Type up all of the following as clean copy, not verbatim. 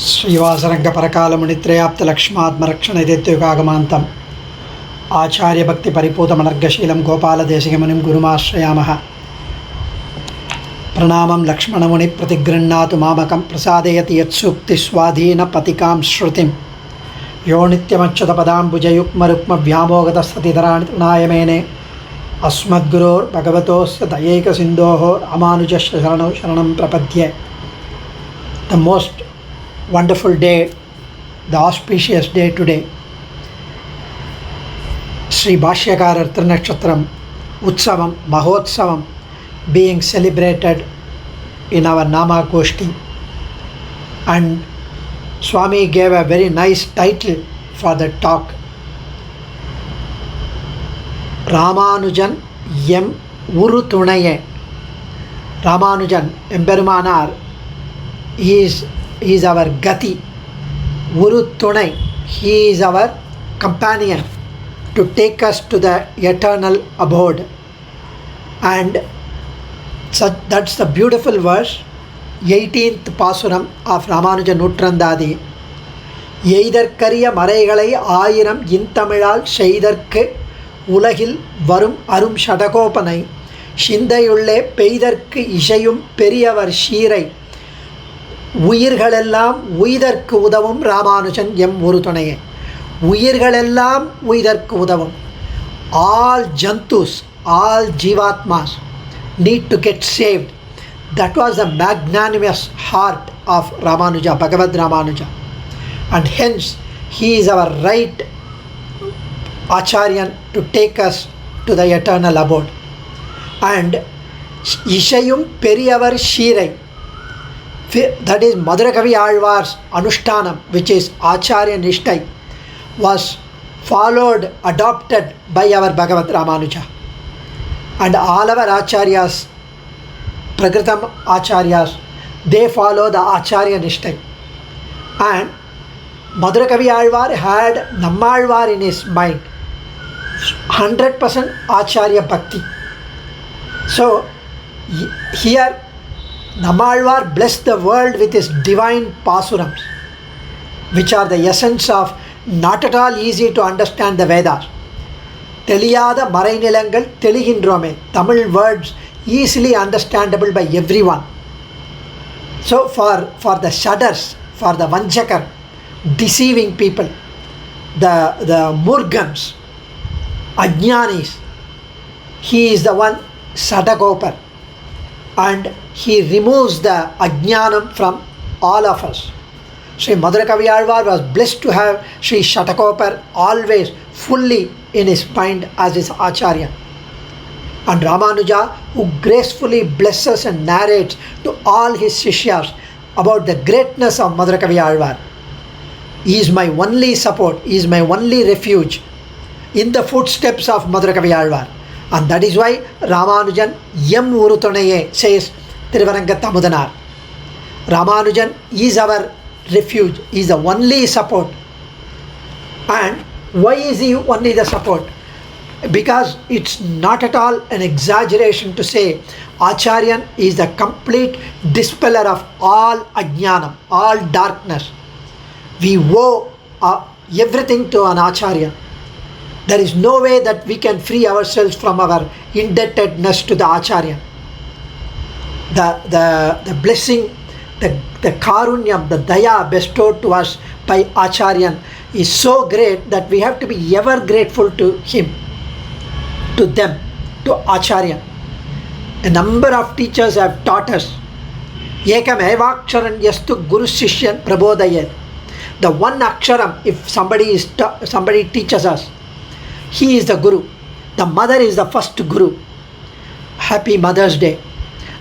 श्रीवासरङ्गपरकालमुनित्रयाप्तलक्ष्मात्मरक्षणैतेत्युगागमान्तम् आचार्यभक्तिपरिपूतमनर्गशीलं गोपालदेशिकमुनिं गुरुमाश्रयामः। प्रणामं लक्ष्मणमुनिप्रतिगृह्णातु मामकं प्रसादयति यत्सूक्तिस्वाधीनपतिकां श्रुतिं यो नित्यमच्युतपदाम्बुजयुग्मरुक्मव्यामोगतस्ततितराणि तृणाय मेने अस्मद्गुरोर्भगवतोऽस्य दयैकसिन्धोः रामानुजस्य शरणौ शरणं प्रपद्ये। The most wonderful day, the auspicious day today, Sri Bhashyakara Trinakshatram Utsavam Mahotsavam being celebrated in our Nama Goshti, and Swami gave a very nice title for the talk. Ramanujan Yem Uru Tunaye. Ramanujan Emberumanar is our Gati, Uru Tunai. He is our companion to take us to the eternal abode. And so that's the beautiful verse, 18th Pasuram of Ramanuja Nutrandadi. எய்தற்கரிய மறைகளை ஆயிரம் இன்தமிழால் செய்தற்கு உலகில் வரும் அரும் ஷடகோபனை சிந்தையுள்ளே பெய்தற்கு இசையும் பெரியவர் ஷீரை உயிர்களெல்லாம் உய்தற்கு உதவும் Ramanujan M ஒரு துணையே. உயிர்களெல்லாம் உய்தற்கு உதவும். All jantus, all jivatmas need to get saved. That was the magnanimous heart of Ramanuja, Bhagavad Ramanuja. And hence he is our right Acharyan to take us to the eternal abode. And Ishayum Periyavar Shirai, that is Madhavakkannan Alvar's Anushtanam, which is Acharya Nishtai, was followed, adopted by our Bhagavad Ramanuja. And all our Acharyas, Prakritam Acharyas, they follow the Acharya Nishtai. And Madhavakkannan Alvar had Nammalvar in his mind, 100% Acharya Bhakti. So here Nammalvar blessed the world with his divine pasurams, which are the essence of not at all easy to understand the Vedas. Teliyada Marainilangal Teligindrome, Tamil words easily understandable by everyone. So for the shudders, for the Vanchakar, deceiving people, the Murgans, Ajnanis, he is the one Sadagopar, and he removes the Ajnanam from all of us. Sri Madhavakkannan Alvar was blessed to have Sri Shatakopar always fully in his mind as his Acharya. And Ramanuja, who gracefully blesses and narrates to all his Shishyas about the greatness of Madhavakkannan Alvar. He is my only support, he is my only refuge in the footsteps of Madhavakkannan Alvar. And that is why Ramanujan Yem Urutunaye says Thiruvarangathamudanar. Ramanujan is our refuge, is the only support. And why is he only the support? Because it's not at all an exaggeration to say Acharyan is the complete dispeller of all ajnanam, all darkness. We owe everything to an Acharya. There is no way that we can free ourselves from our indebtedness to the Acharya. The blessing, the karunyam, the daya bestowed to us by Acharyan is so great that we have to be ever grateful to him, to them, to Acharya. A number of teachers have taught us, Ekam evaksharan yastu guru shishyan prabodayet. The one aksharam, if somebody teaches us, he is the Guru. The mother is the first Guru. Happy Mother's Day.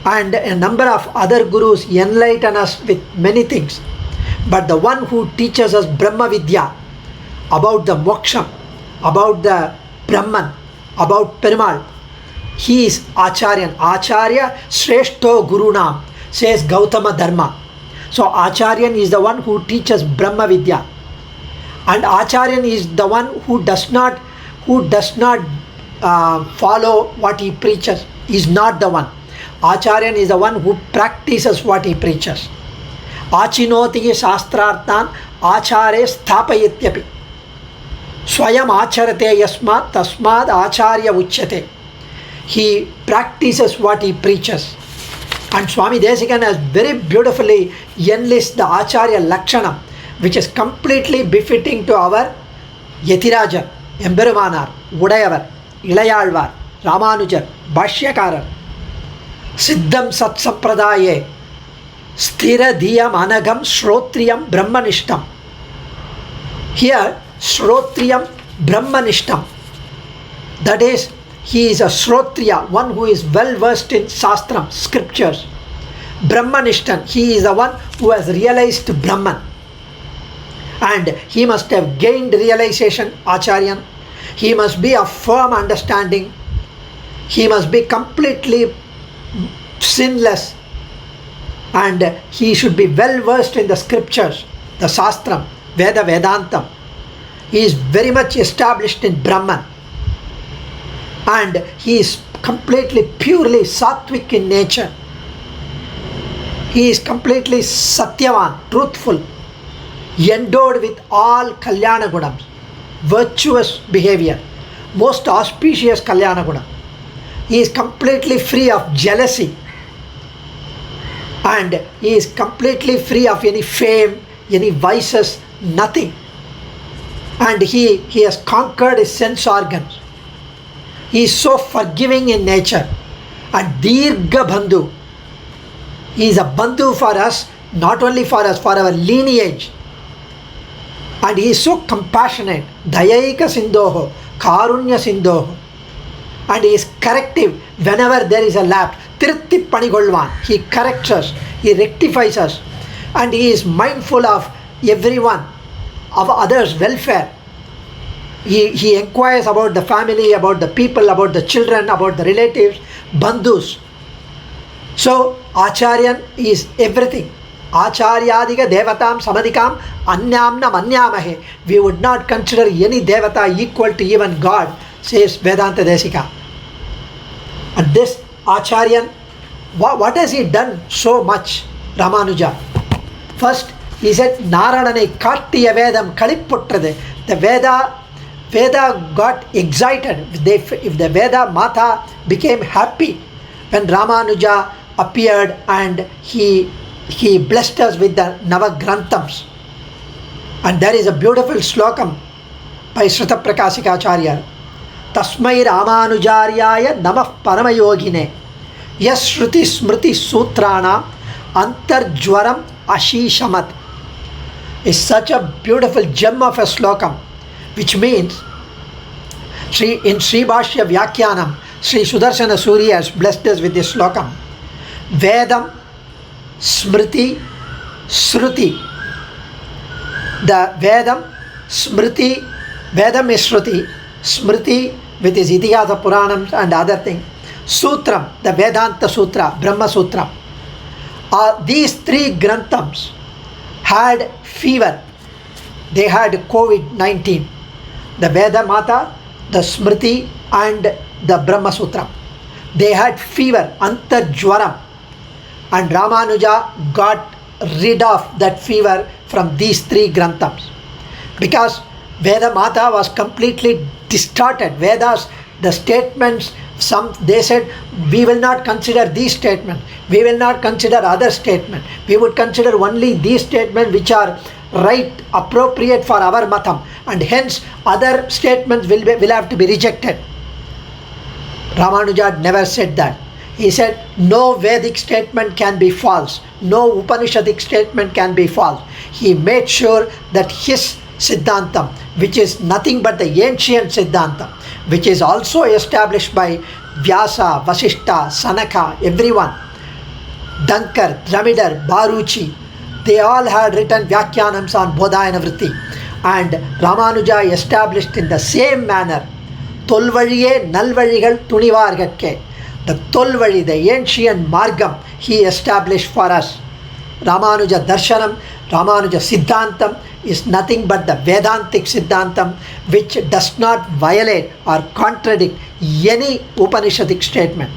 And a number of other Gurus enlighten us with many things. But the one who teaches us Brahma Vidya, about the Moksha, about the Brahman, about Perumal, he is Acharyan. Acharya Shreshto Gurunam, says Gautama Dharma. So Acharyan is the one who teaches Brahma Vidya. And Acharyan is the one who does not follow what he preaches. He is not the one. Acharyan is the one who practices what he preaches. Achinoti shastrarthan achare sthapayityapi. Swayam acharate yasmat tasmad acharya uchyate. He practices what he preaches. And Swami Desikan has very beautifully enlisted the Acharya Lakshanam, which is completely befitting to our Yatiraja, Emberumanar, Udayavar, Ilayalvar, Ramanujar, Bhashyakarar, Siddham Sat Sampradaye, Sthira Diyam Anagam Shrotriyam Brahmanishtam. Here, Shrotriyam Brahmanishtam. That is, he is a Shrotriya, one who is well versed in Shastram, scriptures. Brahmanishtan, he is the one who has realized Brahman. And he must have gained realization, Acharyan. He must be of firm understanding. He must be completely sinless. And he should be well versed in the scriptures, the Shastram, Veda, Vedantam. He is very much established in Brahman. And he is completely, purely sattvic in nature. He is completely satyavan, truthful, endowed with all kalyana gunams, virtuous behavior, most auspicious kalyana guna. He is completely free of jealousy, and he is completely free of any fame, any vices, nothing. And he has conquered his sense organs. He is so forgiving in nature. And Dirgha Bandhu. He is a Bandhu for us, not only for us, for our lineage. And he is so compassionate. Dayaika Sindhoho, Karunya Sindhoho. And he is corrective whenever there is a lapse. Tirthi Panigolvan. He corrects us. He rectifies us. And he is mindful of everyone, of others' welfare. He inquires about the family, about the people, about the children, about the relatives, bandhus. So, Acharyan is everything. Acharyadiga devatam samadikam anyamna manyamahe. We would not consider any devata equal to even God, says Vedanta Desika. And this Acharyan, what has he done so much, Ramanuja? First, he said, Naranane Kattiya Vedam Kalipputrade. The Veda got excited. If the Veda Mata became happy when Ramanuja appeared and he blessed us with the Navagrantams. And there is a beautiful slokam by Shrita Prakashika Acharya. Tasmai Ramanujaryaya Namah Paramayogine Yas Shruti Smriti Sutrana Antarjwaram Ashishamat. Is such a beautiful gem of a slokam, which means in Sri Bhashya Vyakhyanam, Sri Sudarshana Suri has blessed us with this slokam. Vedam, Smriti, Shruti. The Vedam, Smriti, Vedam is Shruti, Smriti with his Itihasa Puranams and other things. Sutram, the Vedanta Sutra, Brahma Sutra. These three Granthams had fever. They had COVID-19. The Veda Mata, the Smriti and the Brahma Sutra. They had fever, Antarjwaram. And Ramanuja got rid of that fever from these three Granthams. Because Veda Mata was completely distorted. Vedas, the statements, they said, we will not consider these statements. We will not consider other statements. We would consider only these statements which are right, appropriate for our matam. And hence, other statements will have to be rejected. Ramanuja never said that. He said, no Vedic statement can be false. No Upanishadic statement can be false. He made sure that his Siddhantam, which is nothing but the ancient Siddhantam, which is also established by Vyasa, Vasishta, Sanaka, everyone, Dankar, Dramidar, Baruchi, they all had written Vyakhyanams on Bodhayana Vritti. And Ramanuja established in the same manner, Tolvaliye Nalvaligal Tunivargatke. The Tolvali, the ancient Margam, he established for us. Ramanuja Darshanam, Ramanuja Siddhantam is nothing but the Vedantic Siddhantam, which does not violate or contradict any Upanishadic statement.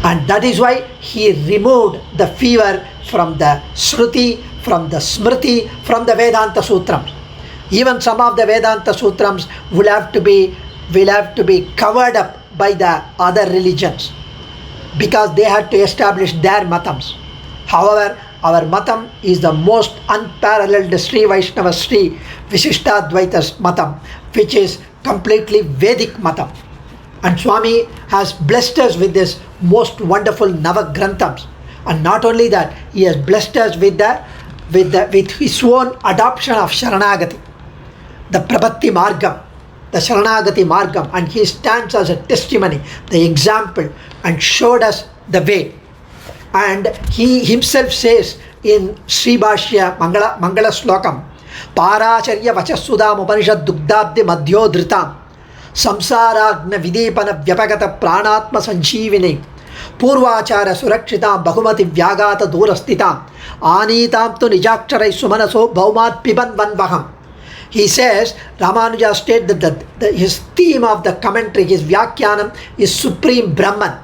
And that is why he removed the fever from the Shruti, from the Smriti, from the Vedanta Sutrams. Even some of the Vedanta Sutrams will have to be covered up by the other religions because they had to establish their matams. However, our matam is the most unparalleled Sri Vaishnava Sri Vishishtadvaita's matam, which is completely Vedic matam. And Swami has blessed us with this most wonderful Navagranthams. And not only that, he has blessed us with his own adoption of Sharanagati, the Prabhatti Margam, the Sharanagati Margam, and he stands as a testimony, the example, and showed us the way. And he himself says in Sri Bhashya Mangala Slokam, Paracharya Vachasudam Upanishad Dugdabdi Madhyodritam Samsaragna Vidipana Vyapagata Pranatma Sanjeevini Purvachara Surakshitam Bahumati Vyagata Durastitam Anitam tu Nijakcharai Sumanaso Bhaumat Piban Vanvaham. He says, Ramanuja stated that his theme of the commentary, his Vyakhyanam, is Supreme Brahman.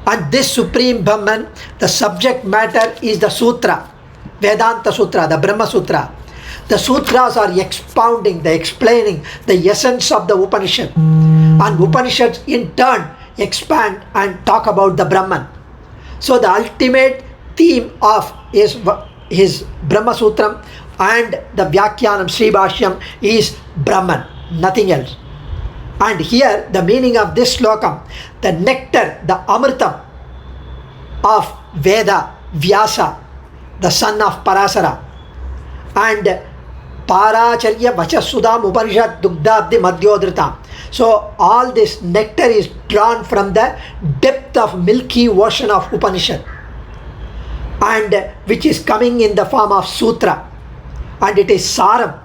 And this Supreme Brahman, the subject matter is the Sutra, Vedanta Sutra, the Brahma Sutra. The Sutras are expounding, explaining the essence of the Upanishad. And Upanishads in turn expand and talk about the Brahman. So the ultimate theme of his Brahma Sutram and the Vyakhyanam Sri Bhashyam is Brahman, nothing else. And here the meaning of this slokam, the nectar, the amritam of Veda, Vyasa, the son of Parasara, and Paracharya Vachasudam Upanishad Dugdabdi Madhyodritam. So all this nectar is drawn from the depth of milky ocean of Upanishad, and which is coming in the form of sutra, and it is saram,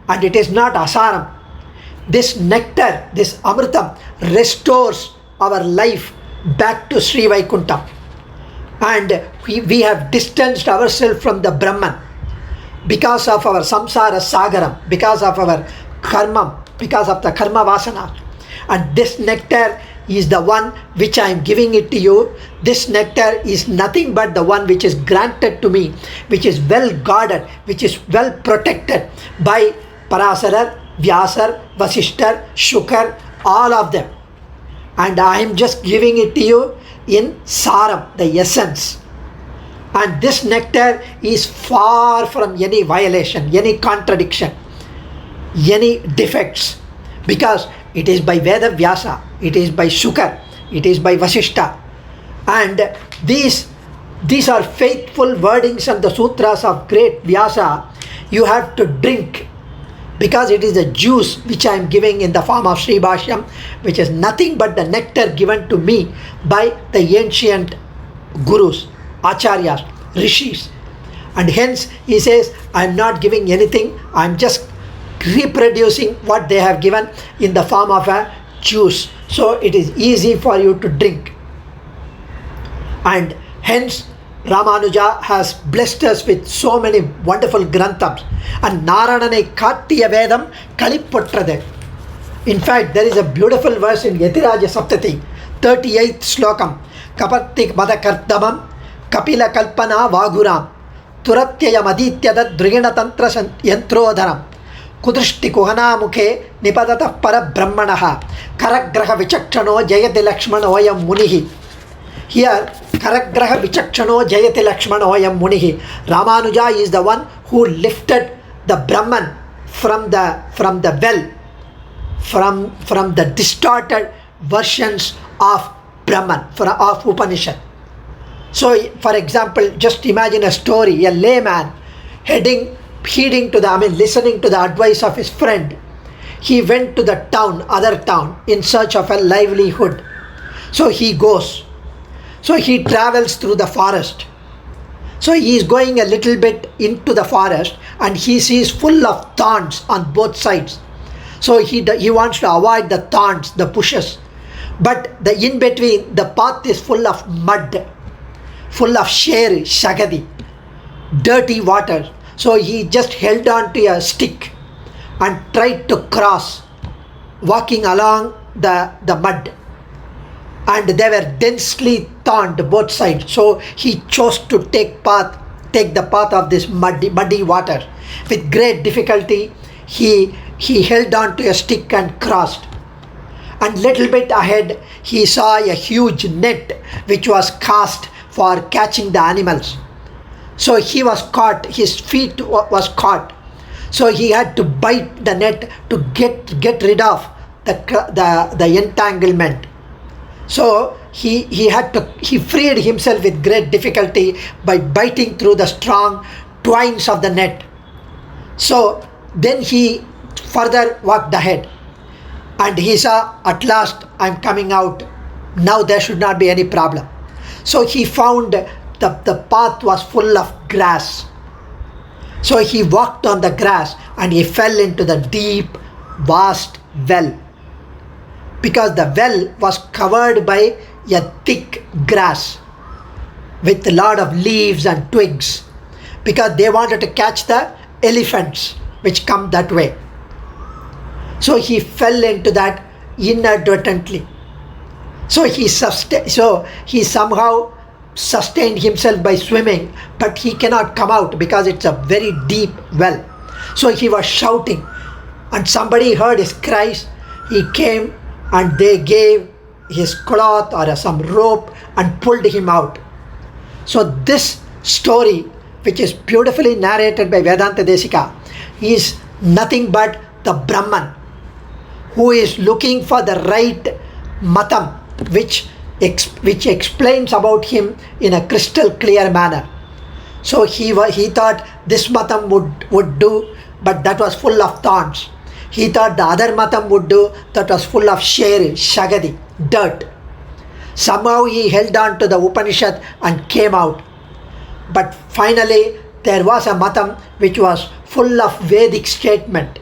and it is not asaram. This nectar, this amritam, restores our life back to Sri Vaikuntham, and we have distanced ourselves from the Brahman because of our samsara sagaram, because of our karma, because of the karma vasana. And this nectar is the one which I am giving it to you. This nectar is nothing but the one which is granted to me, which is well guarded, which is well protected by Parasara, Vyasar, Vasishtar, Shukar, all of them. And I am just giving it to you in Saram, the essence. And this nectar is far from any violation, any contradiction, any defects, because it is by Veda Vyasa, it is by Shukar, it is by Vasishta. And these are faithful wordings and the sutras of great Vyasa. You have to drink, because it is the juice which I am giving in the form of Sri Bhashyam, which is nothing but the nectar given to me by the ancient gurus, acharyas, rishis. And hence he says, I am not giving anything, I am just reproducing what they have given in the form of a juice. So it is easy for you to drink. And hence Ramanuja has blessed us with so many wonderful granthams. And Naranane Kattiya Vedam Kalipputrade. In fact, there is a beautiful verse in Yatiraja Saptati, 38th slokam. Kapattik Madakardamam Kapila Kalpana Vaguram Turatyayam Adityada Drigana Tantra Yantrodharam Kudrishti Kuhana Mukhe Nipadata Para Brahmanaha Karagraha Vichakshano Jayati Lakshmanoyam Munihi. Here, Karagraha Vichakshano Jayati Lakshmanoyam Munihi. Ramanuja is the one who lifted the Brahman from the well, from the distorted versions of Brahman, of Upanishad. So, for example, just imagine a story, a layman listening to the advice of his friend. He went to the other town, in search of a livelihood. So he goes. So he travels through the forest. So he is going a little bit into the forest and he sees full of thorns on both sides. So he wants to avoid the thorns, the bushes. But in between, the path is full of mud, full of share, shagadi, dirty water. So he just held on to a stick and tried to cross, walking along the mud. And they were densely thorned both sides. So he chose to take the path of this muddy water. With great difficulty, he held on to a stick and crossed. And little bit ahead, he saw a huge net which was cast for catching the animals. So he was caught, his feet was caught. So he had to bite the net to get rid of the entanglement. So he freed himself with great difficulty by biting through the strong twines of the net. So then he further walked ahead, and he saw, at last I'm coming out, now there should not be any problem. So he found the path was full of grass. So he walked on the grass and he fell into the deep, vast well, because the well was covered by a thick grass with a lot of leaves and twigs, because they wanted to catch the elephants which come that way. So he fell into that inadvertently. So he somehow sustained himself by swimming, but he cannot come out because it's a very deep well. So he was shouting, and somebody heard his cries. He came and they gave his cloth or some rope and pulled him out. So this story, which is beautifully narrated by Vedanta Desika, is nothing but the Brahman who is looking for the right matam, which explains about him in a crystal clear manner. So he thought this matam would do, but that was full of thorns. He thought the other matam would do, that was full of shagadi, dirt. Somehow he held on to the Upanishad and came out. But finally there was a matam which was full of Vedic statement,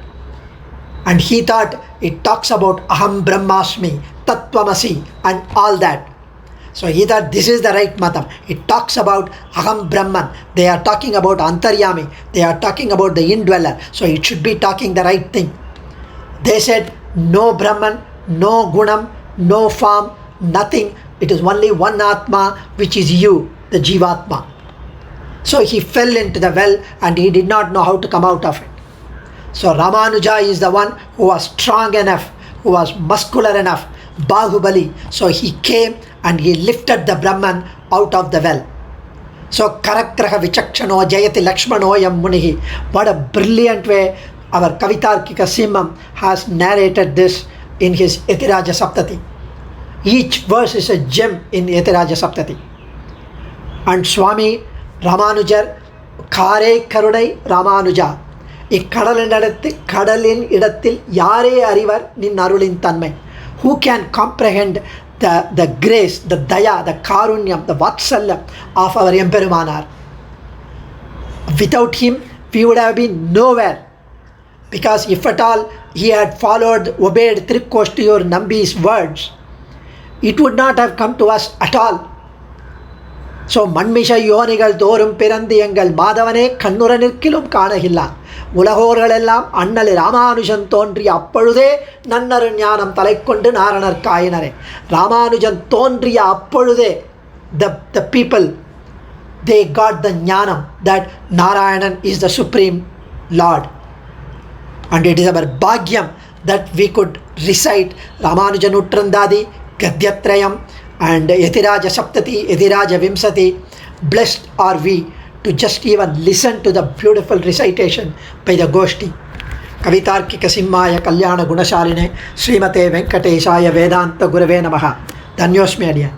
and he thought it talks about Aham Brahmasmi, Tattvamasi and all that. So he thought this is the right matam. It talks about Aham Brahman. They are talking about Antaryami. They are talking about the indweller. So it should be talking the right thing. They said no Brahman, no Gunam, no form, nothing. It is only one Atma, which is you, the Jivatma. So he fell into the well and he did not know how to come out of it. So Ramanuja is the one who was strong enough, who was muscular enough, Bahubali. So he came and he lifted the Brahman out of the well. So Karakraha Vichakshano Jayati Lakshmanoyam Munihi. What a brilliant way our Kavitarkika Simham has narrated this in his Yatiraja Saptati. Each verse is a gem in Yatiraja Saptati. And Swami Ramanujar, Kare Karunai Ramanuja. கடலின் இடத்தில் யாரே அறிவர் நின் அருளின் தன்மை. Who can comprehend the grace, the daya, the karunyam, the vatsalyam of our Emperumanar? Without him, we would have been nowhere. Because if at all he had obeyed Trikkoštiyur Nambi's words, it would not have come to us at all. So மண்மிஷ யோனிகள் தோறும் பிறந்து எங்கள் மாதவனே கண்ணுற நிற்கிலும் காணகில்லா உலகோர்களெல்லாம் அண்ணல் ராமானுஜன் தோன்றிய அப்பொழுதே நன்னரு ஞானம் தலைக்கொண்டு நாரணர் காயினரே. ராமானுஜன் தோன்றிய அப்பொழுதே the people, they got the ஞானம் that Narayanan is the supreme Lord. And it is our bhagyam that we could recite Ramanujan Uttrandadi, Gadyatrayam and Yatiraja Saptati, Yatiraja Vimsati. Blessed are we to just even listen to the beautiful recitation by the Goshti. Kavitarkika Simhaya Kalyana Gunashaline Srimate Venkateshaya Vedanta Gurave Namaha. Dhanyosmi Adiya.